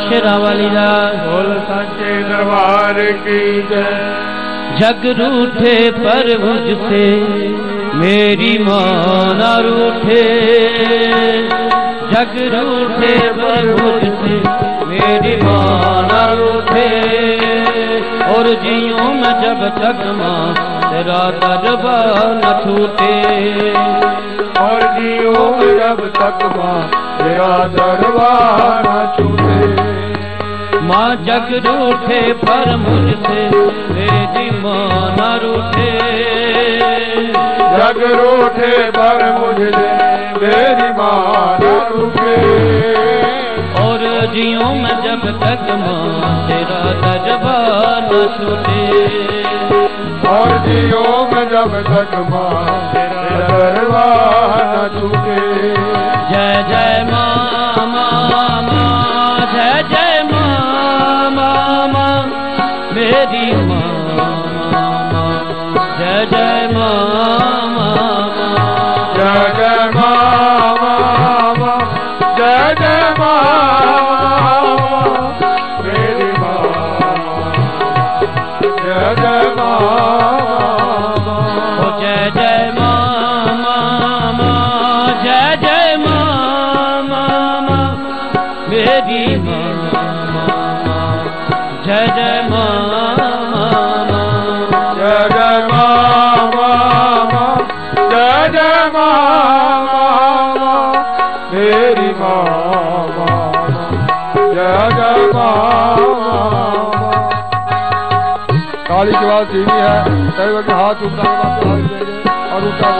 शेरावाली बोल सच्चे दरबार की जय। जग रूठे पर मुझसे मेरी मां न रूठे, जग रूठे पर मुझसे मेरी मां न रूठे। और जियूं मैं जब तक मां तेरा दरबार न छूटे, और जियूं मैं जब तक मां तेरा दरबार न छूटे। माँ जग रूठे पर मुझसे मेरी मां न रूठे, जग रूठे पर मुझसे मेरी मां न रूठे। और जियूं मैं जब तक मां तेरा दरबार न छूटे, और जियूं मैं जब तक मां तेरा दरबार न छूटे। जय जय मां मां मां, जय जय मां मां मां मेरी मां मां, जय जय मां मां मां, जय जय मां मां, जय जय मां मेरी मां, जय जय मां, जय जय मां मां मां, जय जय मां मां मेरी मां, जय जय मां मां, जय जय मां मां, जय जय मां मेरी मां, जय जय मां। ताली की आवाज धीमी है, हाथ ऊपर और ऊपर।